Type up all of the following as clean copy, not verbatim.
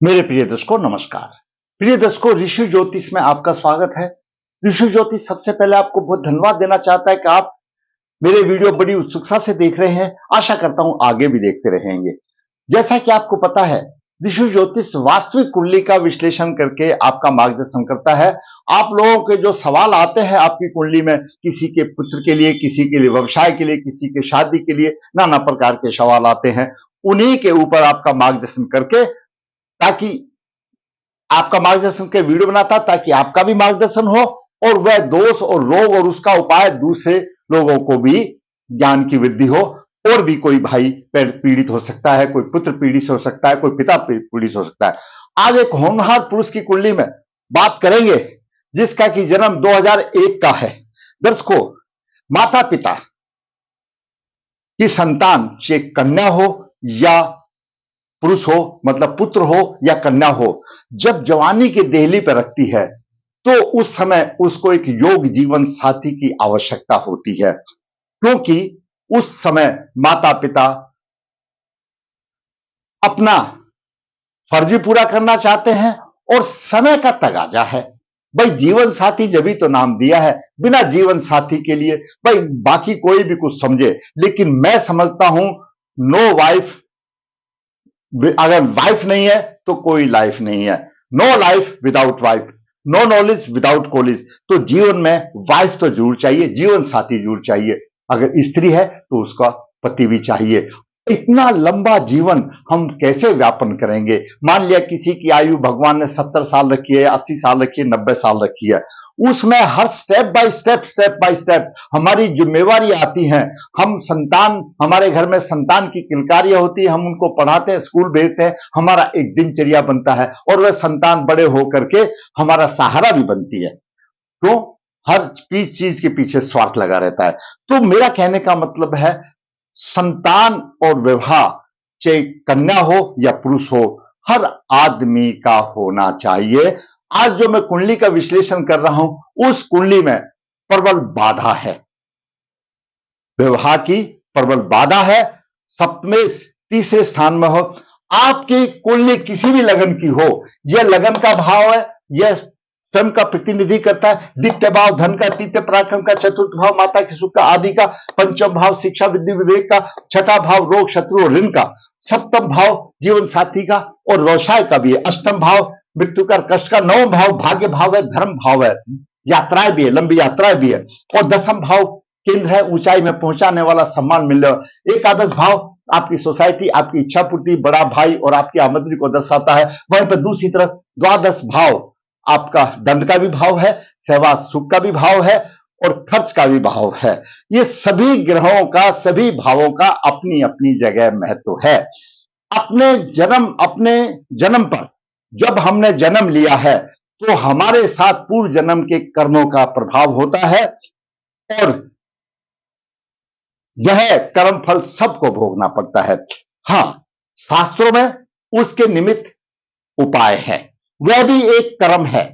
मेरे प्रिय दर्शकों नमस्कार। प्रिय दर्शकों, ऋषि ज्योतिष में आपका स्वागत है। ऋषि ज्योतिष सबसे पहले आपको बहुत धन्यवाद देना चाहता है कि आप मेरे वीडियो बड़ी उत्सुकता से देख रहे हैं। आशा करता हूं आगे भी देखते रहेंगे। जैसा कि आपको पता है, ऋषि ज्योतिष वास्तविक कुंडली का विश्लेषण करके आपका मार्गदर्शन करता है। आप लोगों के जो सवाल आते हैं आपकी कुंडली में, किसी के पुत्र के लिए, किसी के लिए व्यवसाय के लिए, किसी के शादी के लिए, नाना प्रकार के सवाल आते हैं, उन्हीं के ऊपर आपका मार्गदर्शन करके ताकि आपका मार्गदर्शन के वीडियो बनाता ताकि आपका भी मार्गदर्शन हो और वह दोष और रोग और उसका उपाय दूसरे लोगों को भी ज्ञान की वृद्धि हो। और भी कोई भाई पीड़ित हो सकता है, कोई पुत्र पीड़ित हो सकता है, कोई पिता पीड़ित हो सकता है। आज एक होनहार पुरुष की कुंडली में बात करेंगे जिसका कि जन्म 2001 का है। दर्शकों, माता पिता की संतान चाहे कन्या हो या पुरुष हो, मतलब पुत्र हो या कन्या हो, जब जवानी की देहली पर रखती है तो उस समय उसको एक योग जीवन साथी की आवश्यकता होती है, क्योंकि उस समय माता पिता अपना फर्ज पूरा करना चाहते हैं और समय का तगाजा है। भाई जीवन साथी जब तो नाम दिया है, बिना जीवन साथी के लिए भाई बाकी कोई भी कुछ समझे, लेकिन मैं समझता हूं नो वाइफ, अगर वाइफ नहीं है तो कोई लाइफ नहीं है। No life without wife, no knowledge without college. तो जीवन में वाइफ तो जरूर चाहिए, जीवन साथी जरूर चाहिए। अगर स्त्री है तो उसका पति भी चाहिए। इतना लंबा जीवन हम कैसे व्यापन करेंगे? मान लिया किसी की आयु भगवान ने 70 साल रखी है, 80 साल रखी है, 90 साल रखी है, उसमें हर स्टेप बाय स्टेप हमारी जिम्मेवारी आती है। हम संतान, हमारे घर में संतान की किलकारियां होती है, हम उनको पढ़ाते हैं, स्कूल भेजते हैं, हमारा एक दिनचर्या बनता है और वह संतान बड़े होकर के हमारा सहारा भी बनती है। तो हर चीज के पीछे स्वार्थ लगा रहता है। तो मेरा कहने का मतलब है, संतान और विवाह चाहे कन्या हो या पुरुष हो, हर आदमी का होना चाहिए। आज जो मैं कुंडली का विश्लेषण कर रहा हूं, उस कुंडली में प्रबल बाधा है, विवाह की प्रबल बाधा है। सप्तमे तीसरे स्थान में हो, आपकी कुंडली किसी भी लगन की हो, यह लगन का भाव है, यह स्वयं का प्रतिनिधि करता है। द्वितीय भाव धन का, तृतीय पराक्रम का, चतुर्थ भाव माता की सुख का, आदि का, पंचम भाव शिक्षा विद्या विवेक का, छठा भाव रोग शत्रु और ऋण का, सप्तम भाव जीवन साथी का और व्यवसाय का भी है, अष्टम भाव मृत्यु का कष्ट का, नवम भाव भाग्य भाव है, धर्म भाव है, यात्राएं भी है, लंबी यात्राएं भी है, और दसम भाव केंद्र है, ऊंचाई में पहुंचाने वाला, सम्मान मिलने वाला। एकादश भाव आपकी सोसाइटी, आपकी इच्छा पूर्ति, बड़ा भाई और आपकी आमदनी को दर्शाता है। वहीं पर दूसरी तरफ द्वादश भाव आपका दंड का भी भाव है, सेवा सुख का भी भाव है और खर्च का भी भाव है। ये सभी ग्रहों का, सभी भावों का अपनी अपनी जगह महत्व है। अपने जन्म पर जब हमने जन्म लिया है तो हमारे साथ पूर्व जन्म के कर्मों का प्रभाव होता है और यह कर्म फल सबको भोगना पड़ता है। हां, शास्त्रों में उसके निमित्त उपाय है, वह भी एक कर्म है।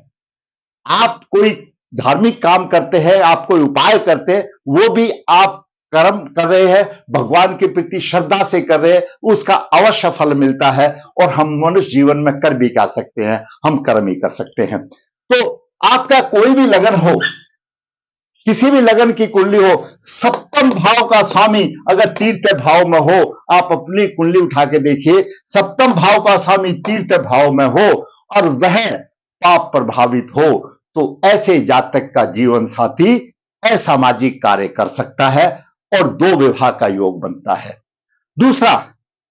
आप कोई धार्मिक काम करते हैं, आप कोई उपाय करते हैं, वो भी आप कर्म कर रहे हैं, भगवान के प्रति श्रद्धा से कर रहे हैं, उसका अवश्य फल मिलता है। और हम मनुष्य जीवन में कर भी कर सकते हैं, हम कर्म ही कर सकते हैं। तो आपका कोई भी लगन हो, किसी भी लगन की कुंडली हो, सप्तम भाव का स्वामी अगर तीर्थ भाव में हो, आप अपनी कुंडली उठा के देखिए, सप्तम भाव का स्वामी तीर्थ भाव में हो और वह पाप प्रभावित हो, तो ऐसे जातक का जीवन साथी असामाजिक कार्य कर सकता है और दो विवाह का योग बनता है। दूसरा,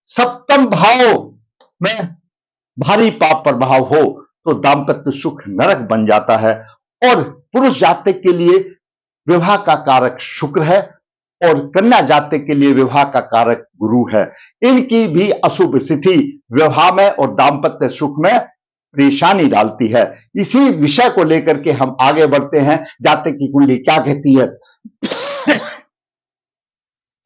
सप्तम भाव में भारी पाप प्रभाव हो तो दाम्पत्य सुख नरक बन जाता है। और पुरुष जातक के लिए विवाह का कारक शुक्र है और कन्या जातक के लिए विवाह का कारक गुरु है। इनकी भी अशुभ स्थिति विवाह में और दाम्पत्य सुख में परेशानी डालती है। इसी विषय को लेकर के हम आगे बढ़ते हैं। जातक की कुंडली क्या कहती है?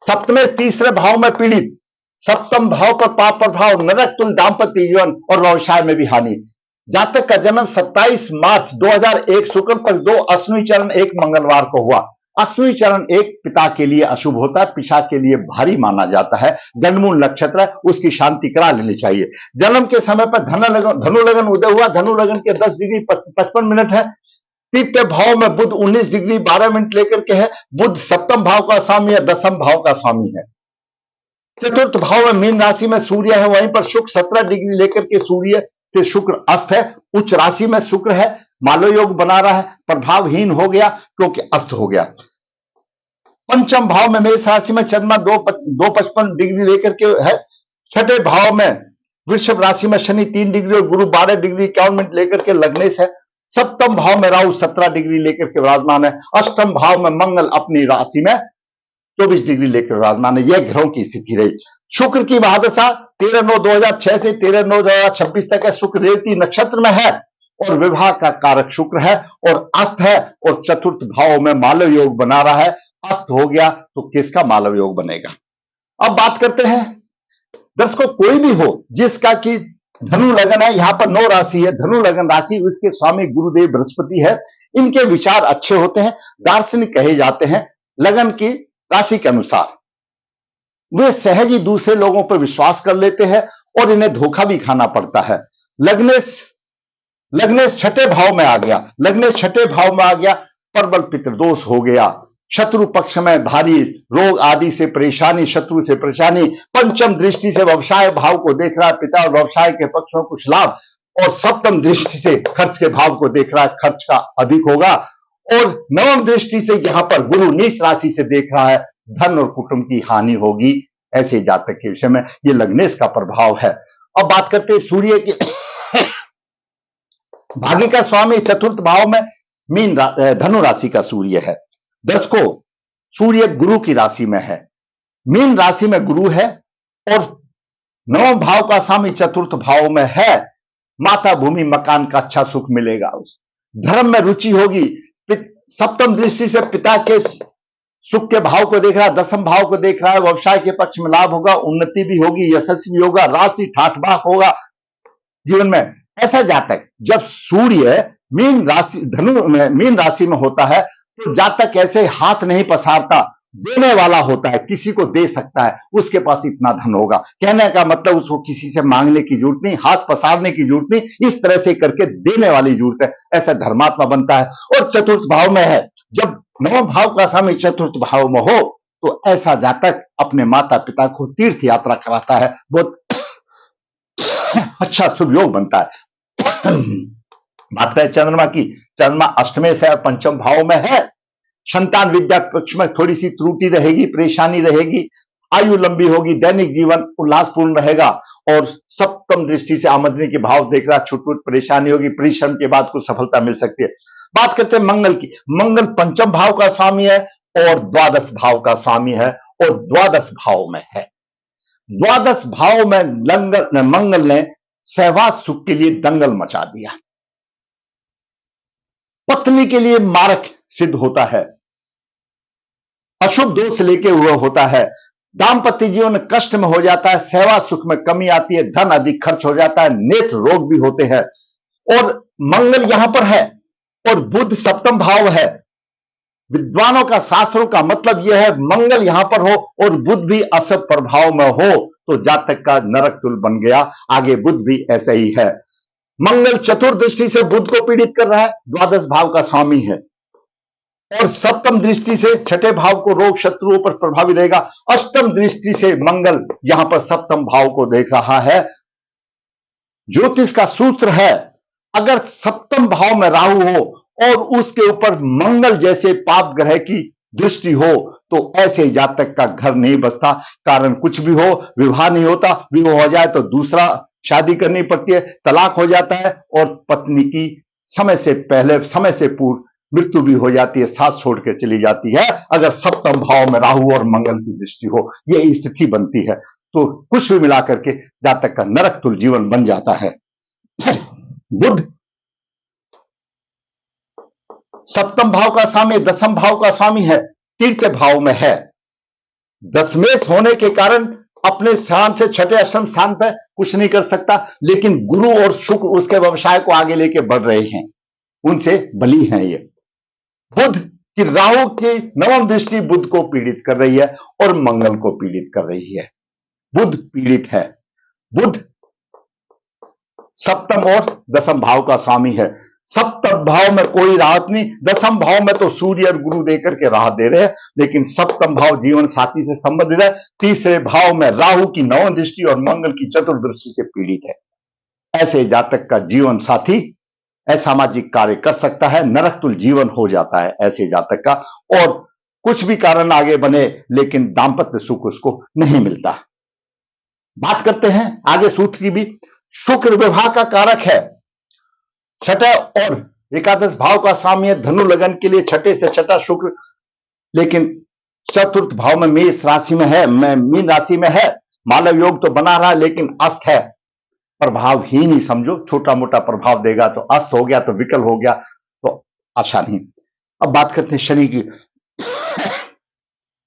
सप्तमे तीसरे भाव में पीड़ित, सप्तम भाव पर पाप प्रभाव, नरक तुल्य दाम्पत्य जीवन और व्यवसाय में भी हानि। जातक का जन्म 27 मार्च 2001 शुक्ल पक्ष 2 अश्विनी चरण 1 मंगलवार को हुआ। अश्विनी चरण एक पिता के लिए अशुभ होता है, पिता के लिए भारी माना जाता है, गंडमूल नक्षत्र है, उसकी शांति करा लेनी चाहिए। जन्म के समय पर धनु लगन उदय हुआ, धनु लगन के 10 डिग्री 55 मिनट है। तृतीय भाव में बुध 19 डिग्री 12 मिनट लेकर के है। बुध सप्तम भाव का स्वामी है, दसम भाव का स्वामी है। चतुर्थ भाव में मीन राशि में सूर्य है, वहीं पर शुक्र 17 डिग्री लेकर के सूर्य से शुक्र अस्त है। उच्च राशि में शुक्र है, मालो योग बना रहा है, प्रभावहीन हो गया क्योंकि अस्त हो गया। पंचम भाव में मेष राशि में चंद्रमा 2.55 डिग्री लेकर के है। छठे भाव में वृषभ राशि में शनि 3 डिग्री और गुरु 12 डिग्री 51 मिनट लेकर के लग्नेश है। सप्तम भाव में राहु 17 डिग्री लेकर के विराजमान है। अष्टम भाव में मंगल अपनी राशि में 24 डिग्री लेकर विराजमान है। यह ग्रहों की स्थिति रही। शुक्र की महादशा 13/9/2006 से 13/9/2026 तक है। शुक्र रेवती नक्षत्र में है और विवाह का कारक शुक्र है और अस्त है और चतुर्थ भाव में मालव योग बना रहा है। अस्त हो गया तो किसका मालव योग बनेगा। अब बात करते हैं दर्शकों, कोई भी हो जिसका कि धनु लगन है, यहां पर 9 राशि है, धनु लगन राशि, उसके स्वामी गुरुदेव बृहस्पति है। इनके विचार अच्छे होते हैं, दार्शनिक कहे जाते हैं। लगन की राशि के अनुसार वे सहज ही दूसरे लोगों पर विश्वास कर लेते हैं और इन्हें धोखा भी खाना पड़ता है। लग्नेश छठे भाव में आ गया, लग्नेश छठे भाव में आ गया, प्रबल पितृदोष हो गया, शत्रु पक्ष में भारी रोग आदि से परेशानी, शत्रु से परेशानी। पंचम दृष्टि से व्यवसाय भाव को देख रहा है पिता और व्यवसाय के पक्ष में कुछ लाभ, और सप्तम दृष्टि से खर्च के भाव को देख रहा है, खर्च का अधिक होगा। और नवम दृष्टि से यहां पर गुरु नीच राशि से देख रहा है, धन और कुटुंब की हानि होगी। ऐसे जातक के विषय में यह लग्नेश का प्रभाव है। अब बात करते हैं सूर्य की। भाग्य का स्वामी चतुर्थ भाव में धनु राशि का सूर्य है। दर्शकों, सूर्य गुरु की राशि में है, मीन राशि में गुरु है और नवम भाव का स्वामी चतुर्थ भाव में है। माता भूमि मकान का अच्छा सुख मिलेगा, उसे धर्म में रुचि होगी। सप्तम दृष्टि से पिता के सुख के भाव को देख रहा है, दसम भाव को देख रहा है, व्यवसाय के पक्ष में लाभ होगा, उन्नति भी होगी, यशस्वी होगा, राशि ठाठ बाठ होगा जीवन में। ऐसा जातक जब सूर्य मीन राशि में होता है तो जातक ऐसे हाथ नहीं पसारता, देने वाला होता है, किसी को दे सकता है, उसके पास इतना धन होगा। कहने का मतलब उसको किसी से मांगने की जरूरत नहीं, हाथ पसारने की जरूरत नहीं, इस तरह से करके देने वाली जरूरत है। ऐसा धर्मात्मा बनता है। और चतुर्थ भाव में है, जब नवम भाव का स्वामी चतुर्थ भाव में हो तो ऐसा जातक अपने माता पिता को तीर्थ यात्रा कराता है, बहुत अच्छा शुभ योग बनता है। बात करें चंद्रमा की, चंद्रमा अष्टमे से पंचम भाव में है। संतान विद्या पक्ष में थोड़ी सी त्रुटि रहेगी, परेशानी रहेगी, आयु लंबी होगी, दैनिक जीवन उल्लासपूर्ण रहेगा। और सप्तम दृष्टि से आमदनी के भाव देख रहा, छुट परेशानी होगी, परिश्रम के बाद कुछ सफलता मिल सकती है। बात करते हैं मंगल की। मंगल पंचम भाव का स्वामी है और द्वादश भाव का स्वामी है और द्वादश भाव में है। द्वादश भाव में मंगल ने सहवास सुख के लिए दंगल मचा दिया, पत्नी के लिए मारक सिद्ध होता है, अशुभ दोष लेके हुआ होता है, दाम्पत्य जीवन कष्ट में हो जाता है, सहवास सुख में कमी आती है, धन अधिक खर्च हो जाता है, नेत्र रोग भी होते हैं। और मंगल यहां पर है और बुध सप्तम भाव है। विद्वानों का, शास्त्रों का मतलब यह है, मंगल यहां पर हो और बुध भी अशुभ प्रभाव में हो तो जातक का नरक तुल बन गया। आगे बुध भी ऐसा ही है। मंगल चतुर्दृष्टि से बुध को पीड़ित कर रहा है, द्वादश भाव का स्वामी है, और सप्तम दृष्टि से छठे भाव को रोग शत्रुओं पर प्रभावी रहेगा। अष्टम दृष्टि से मंगल यहां पर सप्तम भाव को देख रहा है। ज्योतिष का सूत्र है, अगर सप्तम भाव में राहु हो और उसके ऊपर मंगल जैसे पाप ग्रह की दृष्टि हो तो ऐसे जातक का घर नहीं बसता। कारण कुछ भी हो, विवाह नहीं होता, विवाह हो जाए तो दूसरा शादी करनी पड़ती है, तलाक हो जाता है और पत्नी की समय से पहले, समय से पूर्व मृत्यु भी हो जाती है, साथ छोड़ के चली जाती है। अगर सप्तम भाव में राहु और मंगल की दृष्टि हो, यह स्थिति बनती है तो कुछ भी मिलाकर के जातक का नरक तुल्य जीवन बन जाता है। बुध सप्तम भाव का स्वामी, दसम भाव का स्वामी है, तृतीय भाव में है। दशमेश होने के कारण अपने स्थान से छठे अष्टम स्थान पर कुछ नहीं कर सकता, लेकिन गुरु और शुक्र उसके व्यवसाय को आगे लेके बढ़ रहे हैं, उनसे बली हैं ये। बुध कि राहु की नवम दृष्टि बुध को पीड़ित कर रही है और मंगल को पीड़ित कर रही है। बुध पीड़ित है। बुध सप्तम और दसम भाव का स्वामी है। सप्तम भाव में कोई राहत नहीं, दसम भाव में तो सूर्य और गुरु देकर के राहत दे रहे हैं, लेकिन सप्तम भाव जीवन साथी से संबंधित है। तीसरे भाव में राहु की नवम दृष्टि और मंगल की चतुर्दृष्टि से पीड़ित है। ऐसे जातक का जीवन साथी असामाजिक कार्य कर सकता है, नरक तुल्य जीवन हो जाता है ऐसे जातक का, और कुछ भी कारण आगे बने लेकिन दांपत्य सुख उसको नहीं मिलता। बात करते हैं आगे सूत्र की भी। शुक्र विवाह का कारक है, छठा और एकादश भाव का स्वामी है। धनु लगन के लिए छठे से छठा शुक्र, लेकिन चतुर्थ भाव में मेष राशि में है, मीन राशि में है। मालव योग तो बना रहा लेकिन अस्त है, प्रभाव ही नहीं समझो, छोटा मोटा प्रभाव देगा तो अस्त हो गया, तो विकल हो गया, तो आशा नहीं। अब बात करते हैं शनि की।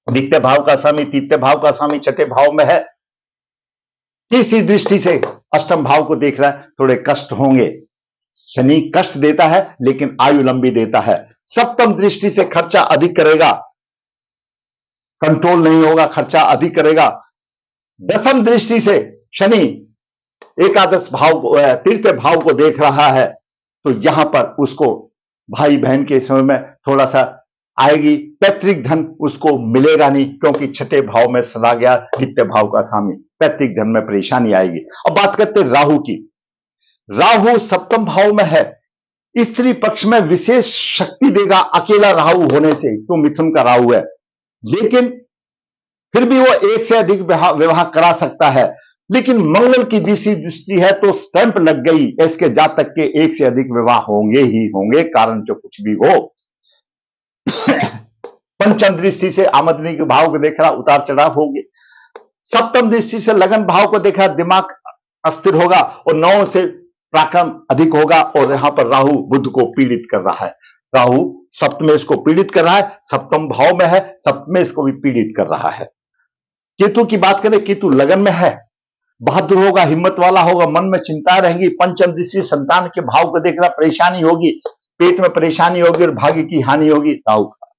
द्वितीय भाव का स्वामी, तृतीय भाव का स्वामी छठे भाव में है। तीसरी दृष्टि से अष्टम भाव को देख रहा है, थोड़े कष्ट होंगे। शनि कष्ट देता है लेकिन आयु लंबी देता है। सप्तम दृष्टि से खर्चा अधिक करेगा, कंट्रोल नहीं होगा, खर्चा अधिक करेगा। दसम दृष्टि से शनि एकादश भाव को, तृतीय भाव को देख रहा है, तो यहां पर उसको भाई बहन के समय में थोड़ा सा आएगी। पैतृक धन उसको मिलेगा नहीं, क्योंकि छठे भाव में सदा गया द्वितीय भाव का स्वामी, पैतृक धन में परेशानी आएगी। अब बात करते हैं राहु की। राहु सप्तम भाव में है, स्त्री पक्ष में विशेष शक्ति देगा अकेला राहु होने से, तो मिथुन का राहु है, लेकिन फिर भी वो एक से अधिक विवाह करा सकता है। लेकिन मंगल की दृष्टि है तो स्टैंप लग गई, इसके जातक के एक से अधिक विवाह होंगे ही होंगे, कारण जो कुछ भी हो। पंचम दृष्टि से आमदनी के भाव को देख रहा, उतार चढ़ाव होंगे। सप्तम दृष्टि से लगन भाव को देखा, दिमाग अस्थिर होगा, और नौ से पराक्रम अधिक होगा। और यहां पर राहु बुध को पीड़ित कर रहा है। राहु सप्तमेश को पीड़ित कर रहा है, सप्तम भाव में है, सप्तमेश को भी पीड़ित कर रहा है। केतु की बात करें, केतु लगन में है, बहादुर होगा, हिम्मत वाला होगा, मन में चिंता रहेंगी। पंचम दृष्टि संतान के भाव को देख रहा, परेशानी होगी, पेट में परेशानी होगी और भाग्य की हानि होगी राहु का।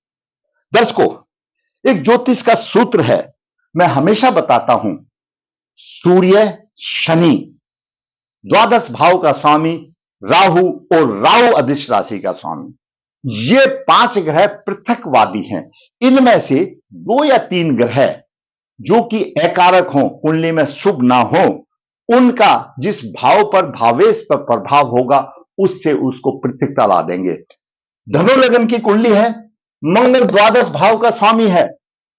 दर्शकों, एक ज्योतिष का सूत्र है, मैं हमेशा बताता हूं, सूर्य शनि द्वादश भाव का स्वामी, राहु और राहु अधिष्ठ राशि का स्वामी, ये 5 ग्रह पृथकवादी हैं। इनमें से 2 या 3 ग्रह जो कि अकारक हो, कुंडली में शुभ ना हो, उनका जिस भाव पर भावेश पर प्रभाव होगा उससे उसको पृथकता ला देंगे। धनु लगन की कुंडली है, मंगल द्वादश भाव का स्वामी है,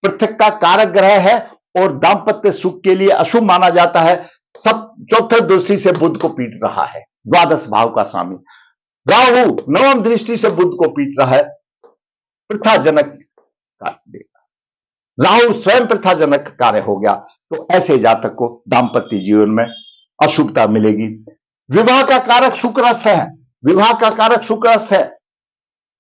पृथक का कारक ग्रह है और दाम्पत्य सुख के लिए अशुभ माना जाता है। सब चौथे दृष्टि से बुध को पीट रहा है, द्वादश भाव का स्वामी। राहु नवम दृष्टि से बुध को पीट रहा है, प्रथाजनक कार्य, राहु स्वयं प्रथाजनक कार्य हो गया। तो ऐसे जातक को दाम्पत्य जीवन में अशुभता मिलेगी। विवाह का कारक शुक्रस्थ है, विवाह का कारक शुक्रस्थ है,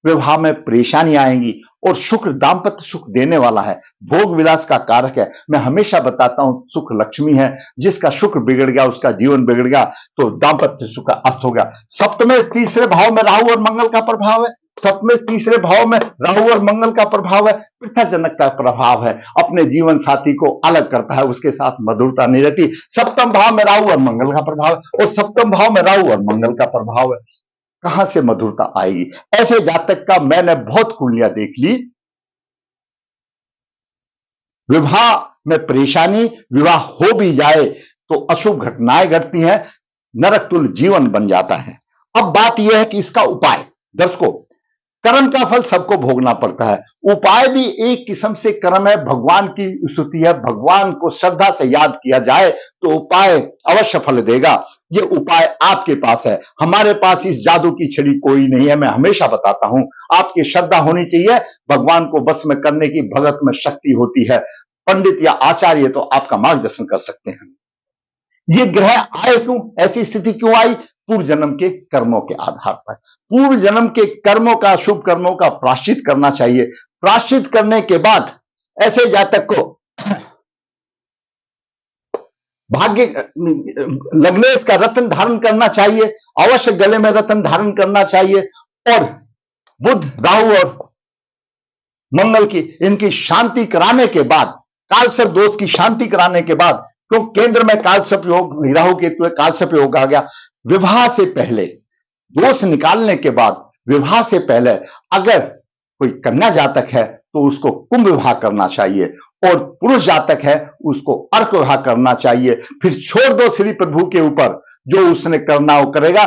विवाह में परेशानी आएंगी। और शुक्र दाम्पत्य सुख देने वाला है, भोग विलास का कारक है। मैं हमेशा बताता हूं, सुख लक्ष्मी है, जिसका शुक्र बिगड़ गया उसका जीवन बिगड़ गया, तो दाम्पत्य सुख का अस्त हो गया। सप्तमे तीसरे भाव में राहु और मंगल का प्रभाव है, सप्तमे तीसरे भाव में राहु और मंगल का प्रभाव है, पृथाजनक का प्रभाव है, अपने जीवन साथी को अलग करता है, उसके साथ मधुरता नहीं रहती। सप्तम भाव में राहु और मंगल का प्रभाव है, और सप्तम भाव में राहु और मंगल का प्रभाव है, कहां से मधुरता आएगी? ऐसे जातक का मैंने बहुत कुंडलियां देख ली, विवाह में परेशानी, विवाह हो भी जाए तो अशुभ घटनाएं घटती हैं, नरक तुल्य जीवन बन जाता है। अब बात यह है कि इसका उपाय, दर्शकों, कर्म का फल सबको भोगना पड़ता है, उपाय भी एक किस्म से कर्म है, भगवान की स्तुति है। भगवान को श्रद्धा से याद किया जाए तो उपाय अवश्य फल देगा। ये उपाय आपके पास है, हमारे पास इस जादू की छड़ी कोई नहीं है। मैं हमेशा बताता हूं, आपकी श्रद्धा होनी चाहिए, भगवान को बस में करने की भगत में शक्ति होती है। पंडित या आचार्य तो आपका मार्गदर्शन कर सकते हैं। ये ग्रह आए क्यों, ऐसी स्थिति क्यों आई? पूर्व जन्म के कर्मों के आधार पर। पूर्व जन्म के कर्मों का, शुभ कर्मों का प्रायश्चित करना चाहिए। प्रायश्चित करने के बाद ऐसे जातक को भाग्य लग्नेश का रत्न धारण करना चाहिए, अवश्य गले में रत्न धारण करना चाहिए। और बुध, राहु और मंगल की इनकी शांति कराने के बाद, कालसर्प दोष की शांति कराने के बाद, क्यों केंद्र में कालसर्प योग, राहु केतु कालसर्प योग आ गया, विवाह से पहले दोष निकालने के बाद, विवाह से पहले अगर कोई कन्या जातक है तो उसको कुंभ विवाह करना चाहिए, और पुरुष जातक है उसको अर्क विवाह करना चाहिए। फिर छोड़ दो श्री प्रभु के ऊपर, जो उसने करना वो करेगा।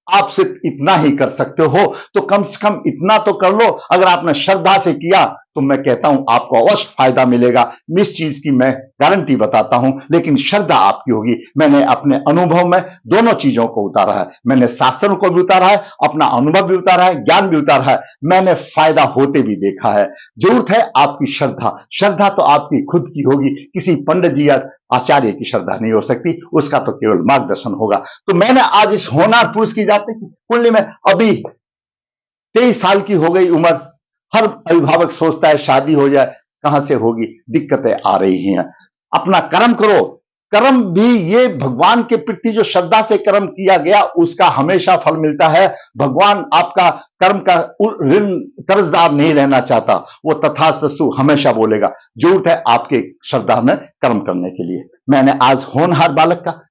आप सिर्फ इतना ही कर सकते हो, तो कम से कम इतना तो कर लो। अगर आपने श्रद्धा से किया तो मैं कहता हूं आपको अवश्य फायदा मिलेगा। इस चीज की मैं गारंटी बताता हूं, लेकिन श्रद्धा आपकी होगी। मैंने अपने अनुभव में दोनों चीजों को उतारा है, मैंने शास्त्रों को भी उतारा है, अपना अनुभव भी उतारा है, ज्ञान भी उतारा है, मैंने फायदा होते भी देखा है। जरूरत है आपकी श्रद्धा। श्रद्धा तो आपकी खुद की होगी, किसी पंडित जी या आचार्य की श्रद्धा नहीं हो सकती, उसका तो केवल मार्गदर्शन होगा। तो मैंने आज इस होनहार पुरुष की जाति की कुंडली में, अभी 23 साल की हो गई उम्र, हर अभिभावक सोचता है शादी हो जाए, कहां से होगी, दिक्कतें आ रही हैं। अपना कर्म करो। कर्म भी ये भगवान के प्रति जो श्रद्धा से कर्म किया गया उसका हमेशा फल मिलता है। भगवान आपका कर्म का ऋण कर्जदार नहीं रहना चाहता, वो तथास्तु हमेशा बोलेगा। जरूरत है आपके श्रद्धा में कर्म करने के लिए। मैंने आज होनहार बालक का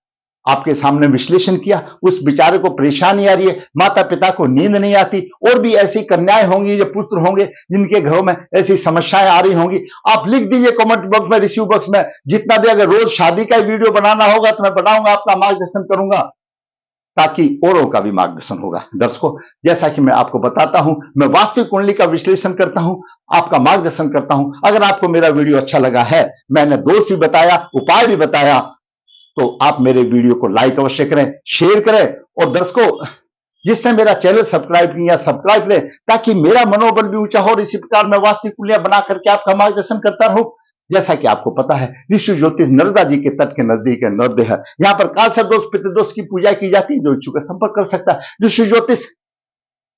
आपके सामने विश्लेषण किया। उस बेचारे को परेशानी आ रही है, माता पिता को नींद नहीं आती, और भी ऐसी कन्याएं होंगी या पुत्र होंगे जिनके घरों में ऐसी समस्याएं आ रही होंगी। आप लिख दीजिए कमेंट बॉक्स में, रिसीव बॉक्स में, जितना भी। अगर रोज शादी का वीडियो बनाना होगा तो मैं बनाऊंगा, आपका मार्गदर्शन करूंगा, ताकि औरों का भी मार्गदर्शन होगा। दर्शकों, जैसा कि मैं आपको बताता हूं, मैं वास्तविक कुंडली का विश्लेषण करता हूं, आपका मार्गदर्शन करता हूं। अगर आपको मेरा वीडियो अच्छा लगा है, मैंने दोष भी बताया, उपाय भी बताया, तो आप मेरे वीडियो को लाइक अवश्य करें, शेयर करें, और दर्शकों जिसने मेरा चैनल सब्सक्राइब किया सब्सक्राइब करें, ताकि मेरा मनोबल भी ऊंचा हो और इसी प्रकार मैं वास्तविक कुंडलियां बना करके आपका मार्गदर्शन करता रहूं। जैसा कि आपको पता है, ऋषि ज्योतिष नर्मदा जी के तट के नजदीक है, नर्मदे है। यहां पर कालसर्प दोष, पितृदोष की पूजा की जाती है। जो इच्छुक है संपर्क कर सकता है। ऋषि ज्योतिष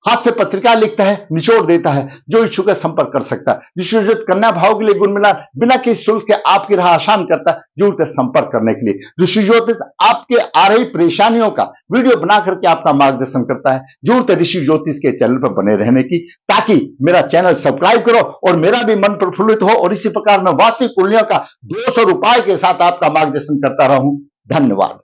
हाथ से पत्रिका लिखता है, निचोड़ देता है। जो इच्छुक है संपर्क कर सकता है। ऋषि ज्योतिष कन्या भाव के लिए गुण मिलान बिना किसी शुल्क के आपकी राह आसान करता है। जरूरत है संपर्क करने के लिए। ऋषि ज्योतिष आपके आ रही परेशानियों का वीडियो बना करके आपका मार्गदर्शन करता है। जरूरत है ऋषि ज्योतिष के चैनल पर बने रहने की, ताकि मेरा चैनल सब्सक्राइब करो और मेरा भी मन प्रफुल्लित हो, और इसी प्रकार मैं वास्तविक कुंडलियों का दोष और उपाय के साथ आपका मार्गदर्शन करता रहूं। धन्यवाद।